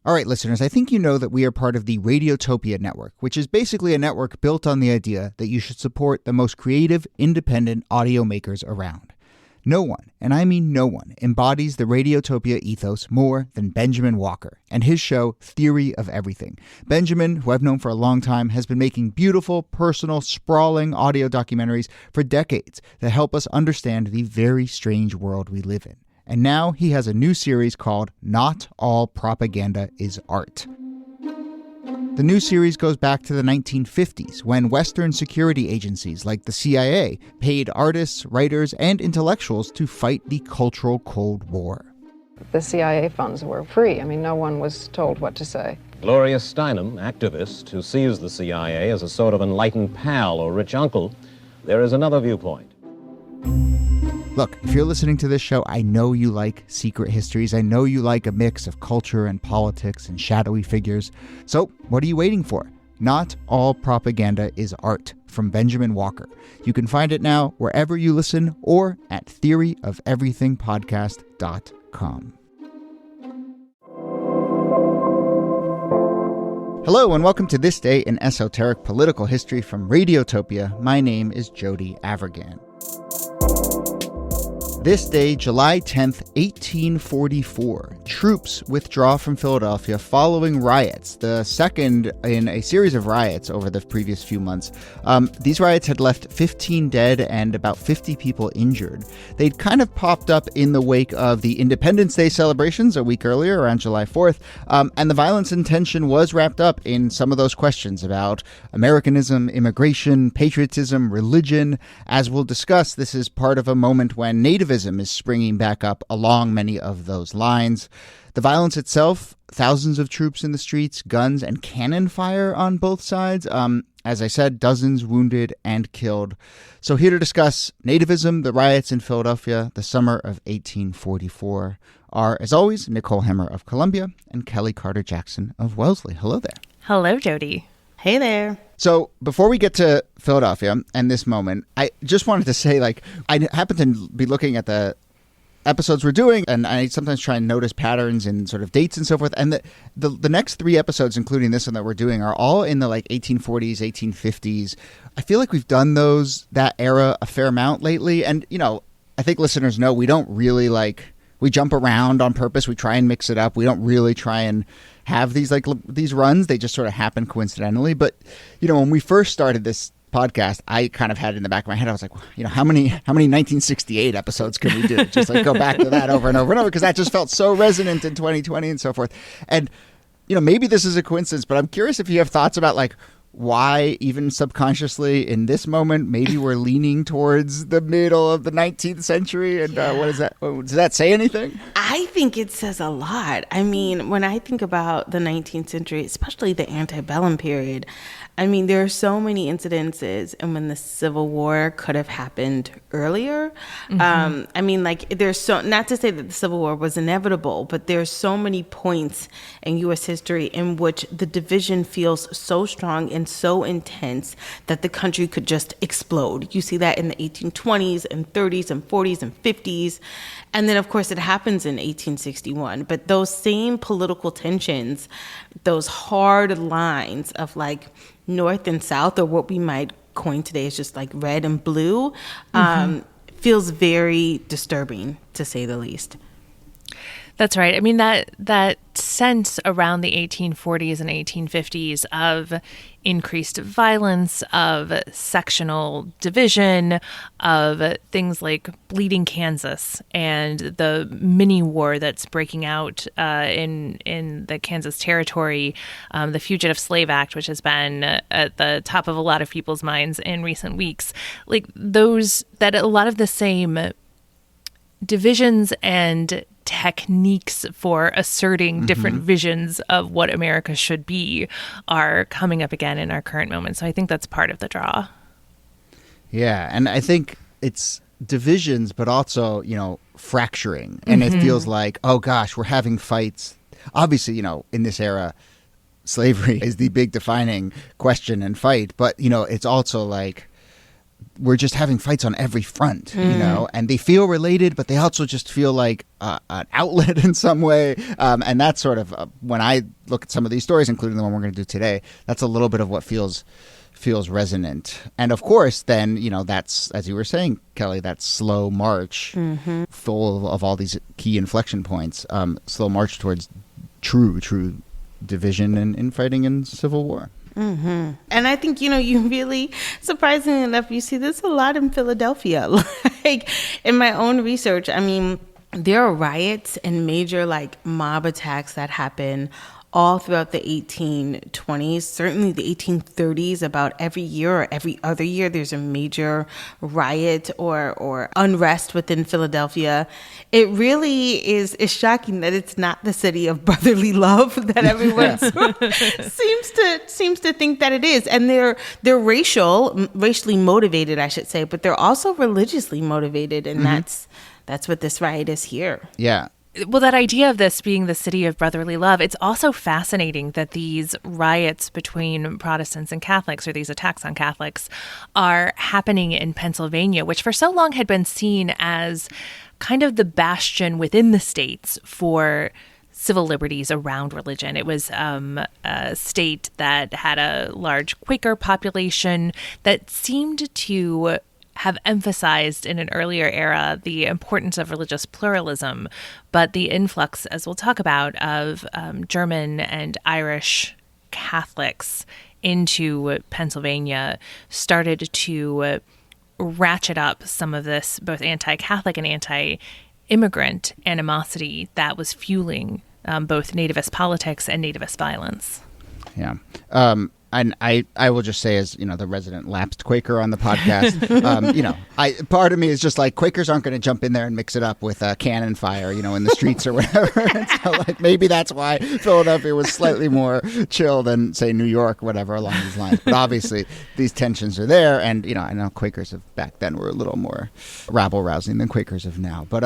All right, listeners, I think you know that we are part of the Radiotopia network, which is basically a network built on the idea that you should support the most creative, independent audio makers around. No one, and I mean no one, embodies the Radiotopia ethos more than Benjamin Walker and his show Theory of Everything. Benjamin, who I've known for a long time, has been making beautiful, personal, sprawling audio documentaries for decades that help us understand the very strange world we live in. And now he has a new series called Not All Propaganda is Art. The new series goes back to the 1950s when Western security agencies like the CIA paid artists, writers, and intellectuals to fight the cultural Cold War. The CIA funds were free. I mean, no one was told what to say. Gloria Steinem, activist, who sees the CIA as a sort of enlightened pal or rich uncle, there is another viewpoint. Look, if you're listening to this show, I know you like secret histories. I know you like a mix of culture and politics and shadowy figures. So what are you waiting for? Not All Propaganda is Art from Benjamin Walker. You can find it now wherever you listen or at theoryofeverythingpodcast.com. Hello and welcome to This Day in Esoteric Political History from Radiotopia. My name is Jody Avirgan. This day, July 10th, 1844, troops withdraw from Philadelphia following riots, the second in a series of riots over the previous few months. These riots had left 15 dead and about 50 people injured. They'd kind of popped up in the wake of the Independence Day celebrations a week earlier, around July 4th, and the violence and tension was wrapped up in some of those questions about Americanism, immigration, patriotism, religion. As we'll discuss, this is part of a moment when Nativism is springing back up along many of those lines. The violence itself, thousands of troops in the streets, guns and cannon fire on both sides. As I said, dozens wounded and killed. So here to discuss Nativism, the riots in Philadelphia, the summer of 1844 are, as always, Nicole Hemmer of Columbia and Kellie Carter-Jackson of Wellesley. Hello there. Hello, Jody. Hey there. So before we get to Philadelphia and this moment, I just wanted to say, I happen to be looking at the episodes we're doing, and I sometimes try and notice patterns in sort of dates and so forth. And the next three episodes, including this one that we're doing, are all in the 1840s, 1850s. I feel like we've done that era a fair amount lately. And, I think listeners know we don't really we jump around on purpose. We try and mix it up. We don't really try and have these runs. They just sort of happen coincidentally. But, when we first started this podcast, I kind of had it in the back of my head. I was like, how many 1968 episodes can we do? Just go back to that over and over and over, because that just felt so resonant in 2020 and so forth. And, maybe this is a coincidence, but I'm curious if you have thoughts about why, even subconsciously in this moment, maybe we're leaning towards the middle of the 19th century. And what is that? Does that say anything? I think it says a lot. I mean, when I think about the 19th century, especially the antebellum period, there are so many incidences and when the Civil War could have happened earlier. Mm-hmm. There's so, not to say that the Civil War was inevitable, but there's so many points in U.S. history in which the division feels so strong and so intense that the country could just explode. You see that in the 1820s and 30s and 40s and 50s. And then, of course, it happens in 1861. But those same political tensions, those hard lines of North and South, or what we might coin today as just red and blue, feels very disturbing, to say the least. That's right. That sense around the 1840s and 1850s of increased violence, of sectional division, of things like Bleeding Kansas and the mini war that's breaking out in the Kansas Territory, the Fugitive Slave Act, which has been at the top of a lot of people's minds in recent weeks. That a lot of the same divisions and techniques for asserting different visions of what America should be are coming up again in our current moment. So I think that's part of the draw. Yeah, and I think it's divisions, but also, fracturing. And it feels like, oh gosh, we're having fights. Obviously, in this era, slavery is the big defining question and fight. But, it's also we're just having fights on every front, you know, and they feel related, but they also just feel like an outlet in some way. And that's sort of when I look at some of these stories, including the one we're going to do today, that's a little bit of what feels resonant. And of course, then, you know, that's, as you were saying, Kellie, that slow march full of all these key inflection points, slow march towards true division and infighting and civil war. And I think, you know, you really, surprisingly enough, you see this a lot in Philadelphia. Like in my own research, I mean, there are riots and major like mob attacks that happen all throughout the 1820s, certainly the 1830s. About every year or every other year, there's a major riot or unrest within Philadelphia. It really is shocking that it's not the city of brotherly love that everyone seems to think that it is. And they're racially motivated, I should say, but they're also religiously motivated, and that's what this riot is here. Yeah. Well, that idea of this being the city of brotherly love, it's also fascinating that these riots between Protestants and Catholics, or these attacks on Catholics, are happening in Pennsylvania, which for so long had been seen as kind of the bastion within the states for civil liberties around religion. It was a state that had a large Quaker population that seemed to have emphasized in an earlier era the importance of religious pluralism, but the influx, as we'll talk about, of German and Irish Catholics into Pennsylvania started to ratchet up some of this both anti-Catholic and anti-immigrant animosity that was fueling both nativist politics and nativist violence. Yeah. And I will just say, as you know, the resident lapsed Quaker on the podcast, you know, part of me is just like, Quakers aren't going to jump in there and mix it up with cannon fire, you know, in the streets or whatever. And so, like, maybe that's why Philadelphia was slightly more chill than, say, New York, whatever, along these lines. But obviously, these tensions are there, and you know, I know Quakers of back then were a little more rabble rousing than Quakers of now. But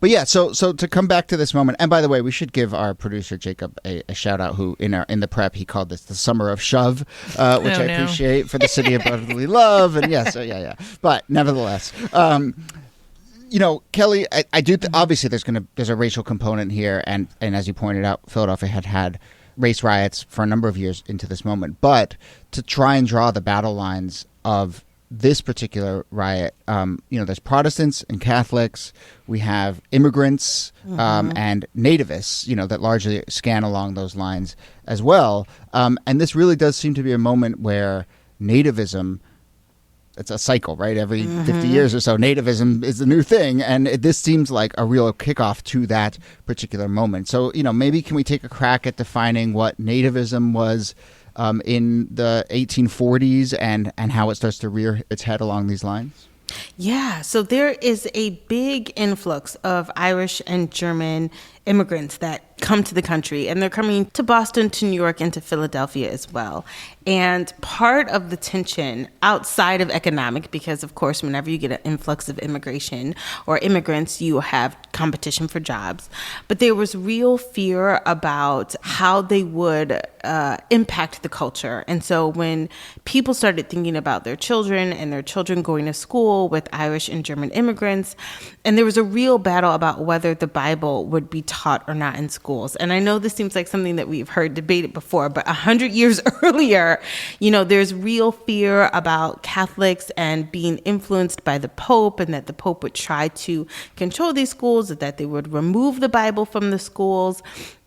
yeah. So to come back to this moment, and by the way, we should give our producer Jacob a shout out, who in the prep he called this the Summer of Shove. Which I appreciate for the city of brotherly love, and yes, yeah. But nevertheless, you know, Kellie, I do. Obviously, there's a racial component here, and as you pointed out, Philadelphia had race riots for a number of years into this moment. But to try and draw the battle lines of this particular riot, you know, there's Protestants and Catholics. We have immigrants and nativists, you know, that largely scan along those lines as well. And this really does seem to be a moment where nativism, it's a cycle, right? Every 50 years or so, nativism is the new thing. And this seems like a real kickoff to that particular moment. So, you know, maybe can we take a crack at defining what nativism was in the 1840s and how it starts to rear its head along these lines? Yeah, so there is a big influx of Irish and German immigrants that come to the country, and they're coming to Boston, to New York, and to Philadelphia as well. And part of the tension outside of economic, because of course, whenever you get an influx of immigration or immigrants, you have competition for jobs. But there was real fear about how they would impact the culture. And so when people started thinking about their children and their children going to school with Irish and German immigrants, and there was a real battle about whether the Bible would be taught or not in schools. And I know this seems like something that we've heard debated before, but 100 years earlier, you know, there's real fear about Catholics and being influenced by the Pope, and that the Pope would try to control these schools, that they would remove the Bible from the schools.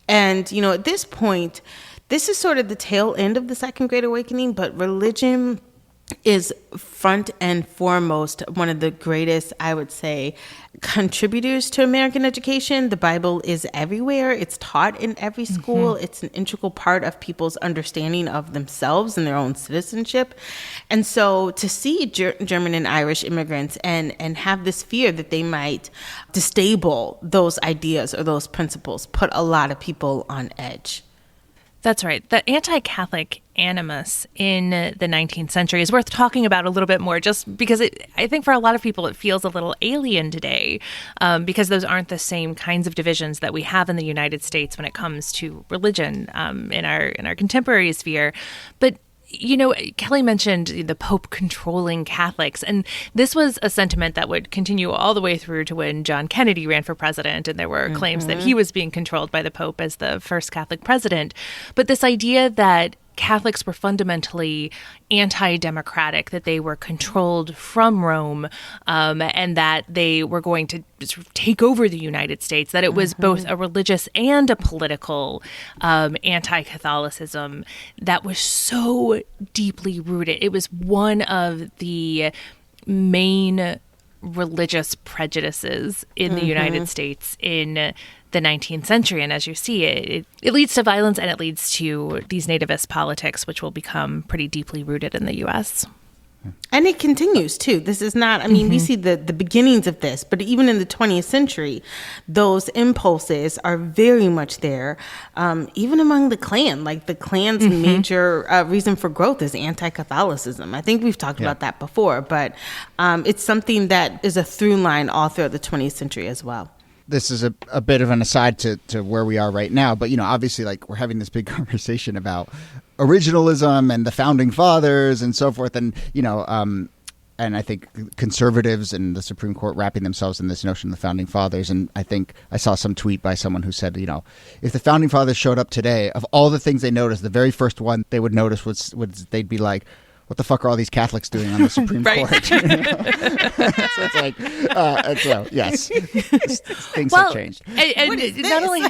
And, you know, at this point, this is sort of the tail end of the Second Great Awakening, but religion is front and foremost one of the greatest, I would say, contributors to American education. The Bible is everywhere. It's taught in every school. It's an integral part of people's understanding of themselves and their own citizenship. And so to see German and Irish immigrants and have this fear that they might destabilize those ideas or those principles put a lot of people on edge. That's right. The anti-Catholic animus in the 19th century is worth talking about a little bit more, just because I think for a lot of people it feels a little alien today, because those aren't the same kinds of divisions that we have in the United States when it comes to religion in our contemporary sphere. But Kellie mentioned the Pope controlling Catholics, and this was a sentiment that would continue all the way through to when John Kennedy ran for president, and there were claims that he was being controlled by the Pope as the first Catholic president. But this idea that Catholics were fundamentally anti-democratic, that they were controlled from Rome, and that they were going to sort of take over the United States, that it was both a religious and a political anti-Catholicism that was so deeply rooted. It was one of the main religious prejudices in the United States in the 19th century. And as you see, it leads to violence, and it leads to these nativist politics, which will become pretty deeply rooted in the U.S. And it continues, too. This is not, we see the beginnings of this, but even in the 20th century, those impulses are very much there, even among the Klan. Like the Klan's major reason for growth is anti-Catholicism. I think we've talked about that before, but it's something that is a through line all throughout the 20th century as well. This is a bit of an aside to where we are right now, but obviously, like, we're having this big conversation about originalism and the founding fathers and so forth, and and I think conservatives and the Supreme Court wrapping themselves in this notion of the founding fathers. And I think I saw some tweet by someone who said, if the founding fathers showed up today, of all the things they noticed, the very first one they would notice was they'd be like, what the fuck are all these Catholics doing on the Supreme Court? So it's like, so yes, things have changed. And not only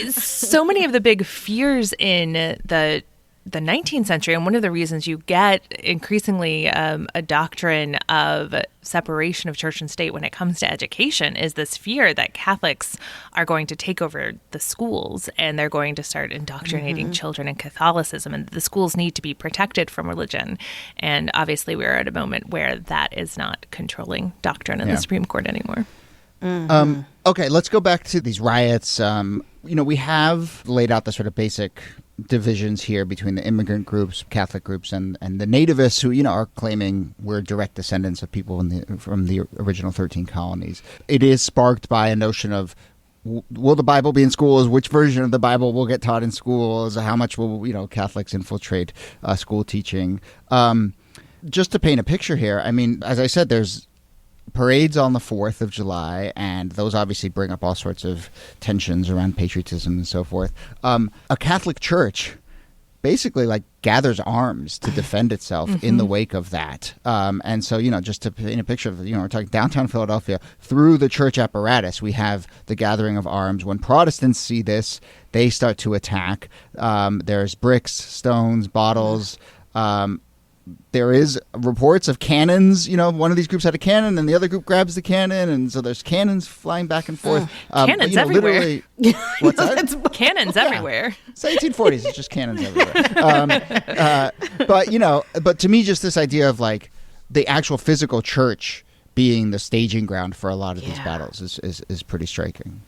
so many of the big fears in the 19th century, and one of the reasons you get increasingly a doctrine of separation of church and state when it comes to education is this fear that Catholics are going to take over the schools and they're going to start indoctrinating children in Catholicism, and the schools need to be protected from religion. And obviously we're at a moment where that is not controlling doctrine in the Supreme Court anymore. Okay, let's go back to these riots. We have laid out the sort of basic divisions here between the immigrant groups, Catholic groups, and the nativists who, are claiming we're direct descendants of people from the original 13 colonies. It is sparked by a notion of, will the Bible be in schools? Which version of the Bible will get taught in schools? How much will, Catholics infiltrate school teaching? Just to paint a picture here, as I said, there's parades on the 4th of July, and those obviously bring up all sorts of tensions around patriotism and so forth. A Catholic church basically gathers arms to defend itself in the wake of that. And so, just to paint a picture of, we're talking downtown Philadelphia, through the church apparatus, we have the gathering of arms. When Protestants see this, they start to attack. There's bricks, stones, bottles. There is reports of cannons. One of these groups had a cannon, and the other group grabs the cannon, and so there's cannons flying back and forth. Cannons everywhere. What's that? Cannons everywhere. It's the 1840s. It's just cannons everywhere. But to me, just this idea of the actual physical church being the staging ground for a lot of these battles is pretty striking.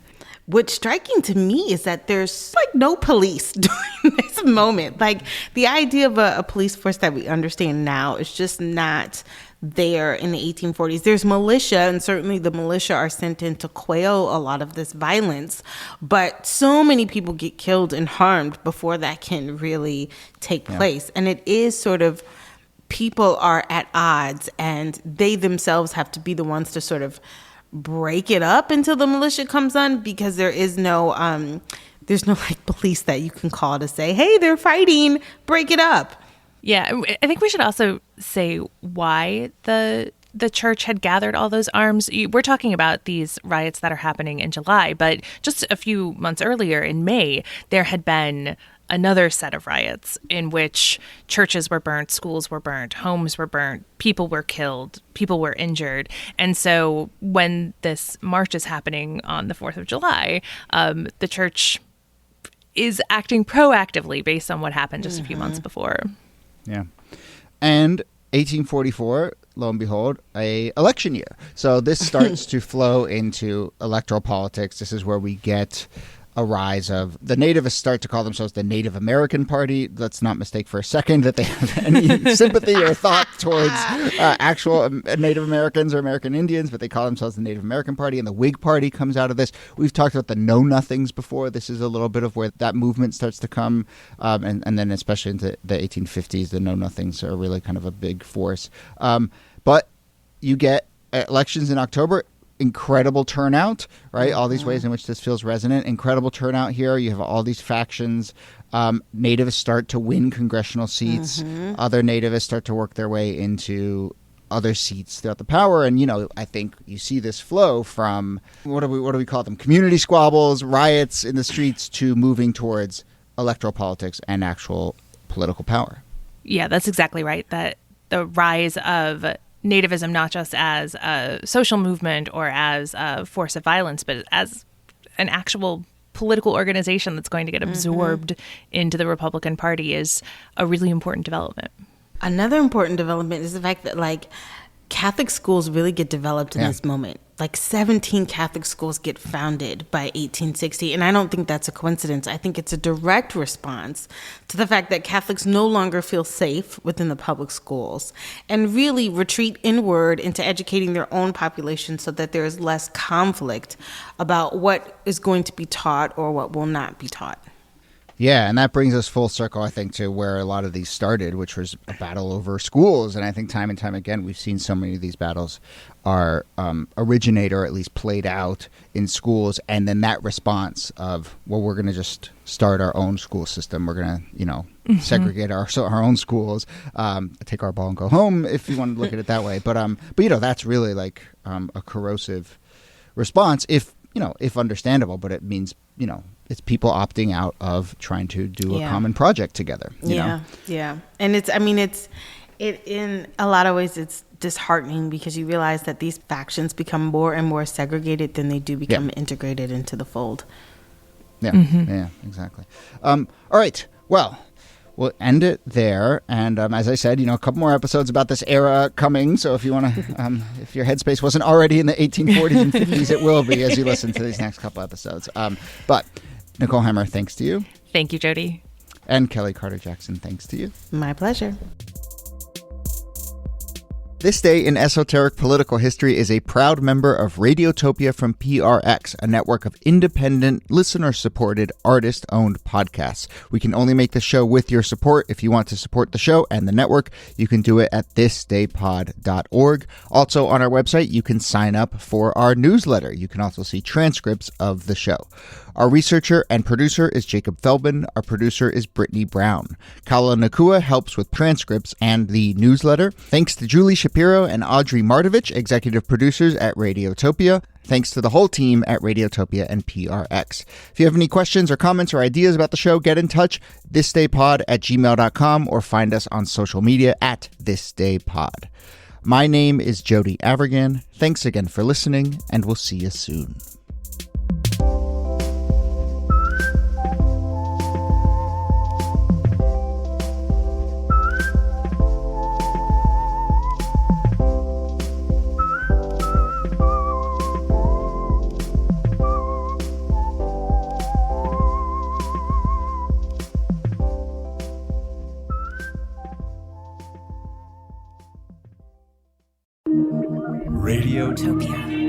What's striking to me is that there's no police during this moment. The idea of a police force that we understand now is just not there in the 1840s. There's militia, and certainly the militia are sent in to quail a lot of this violence. But so many people get killed and harmed before that can really take place. And it is sort of, people are at odds, and they themselves have to be the ones to sort of break it up until the militia comes on, because there is no police that you can call to say, hey, they're fighting, break it up. Yeah, I think we should also say why the church had gathered all those arms. We're talking about these riots that are happening in July, but just a few months earlier in May, there had been another set of riots in which churches were burnt, schools were burnt, homes were burnt, people were killed, people were injured. And so when this march is happening on the 4th of July, the church is acting proactively based on what happened just a few months before. Yeah. And 1844, lo and behold, a election year. So this starts to flow into electoral politics. This is where we get a rise of the nativists start to call themselves the Native American Party. Let's not mistake for a second that they have any sympathy or thought towards actual Native Americans or American Indians, but they call themselves the Native American Party, and the Whig Party comes out of this. We've talked about the Know Nothings before. This is a little bit of where that movement starts to come, and then especially into the 1850s, the Know Nothings are really kind of a big force. But you get elections in October. Incredible turnout, right? All these ways in which this feels resonant. Incredible turnout here. You have all these factions. Nativists start to win congressional seats. Other nativists start to work their way into other seats throughout the power. And, I think you see this flow from, what do we call them? Community squabbles, riots in the streets, to moving towards electoral politics and actual political power. Yeah, that's exactly right. That the rise of Nativism, not just as a social movement or as a force of violence, but as an actual political organization that's going to get absorbed into the Republican Party, is a really important development. Another important development is the fact that, Catholic schools really get developed in this moment. 17 Catholic schools get founded by 1860. And I don't think that's a coincidence. I think it's a direct response to the fact that Catholics no longer feel safe within the public schools and really retreat inward into educating their own population so that there is less conflict about what is going to be taught or what will not be taught. Yeah, and that brings us full circle, I think, to where a lot of these started, which was a battle over schools. And I think time and time again, we've seen so many of these battles are originate or at least played out in schools. And then that response of, well, we're going to just start our own school system. We're going to, segregate our own schools, take our ball and go home, if you want to look at it that way. But that's really a corrosive response, if understandable, but it means, it's people opting out of trying to do a common project together. You know? Yeah. And it in a lot of ways, it's disheartening because you realize that these factions become more and more segregated than they do become integrated into the fold. Yeah, yeah, exactly. All right. Well, we'll end it there. And as I said, a couple more episodes about this era coming. So if you want to, if your headspace wasn't already in the 1840s and 50s, it will be as you listen to these next couple episodes. But Nicole Hammer, thanks to you. Thank you, Jody. And Kellie Carter-Jackson, thanks to you. My pleasure. This Day in Esoteric Political History is a proud member of Radiotopia from PRX, a network of independent, listener-supported, artist-owned podcasts. We can only make the show with your support. If you want to support the show and the network, you can do it at thisdaypod.org. Also, on our website, you can sign up for our newsletter. You can also see transcripts of the show. Our researcher and producer is Jacob Feldman. Our producer is Brittany Brown. Kala Nakua helps with transcripts and the newsletter. Thanks to Julie Shapiro and Audrey Martovich, executive producers at Radiotopia. Thanks to the whole team at Radiotopia and PRX. If you have any questions or comments or ideas about the show, get in touch, thisdaypod@gmail.com, or find us on social media at thisdaypod. My name is Jody Avergan. Thanks again for listening, and we'll see you soon. Radiotopia.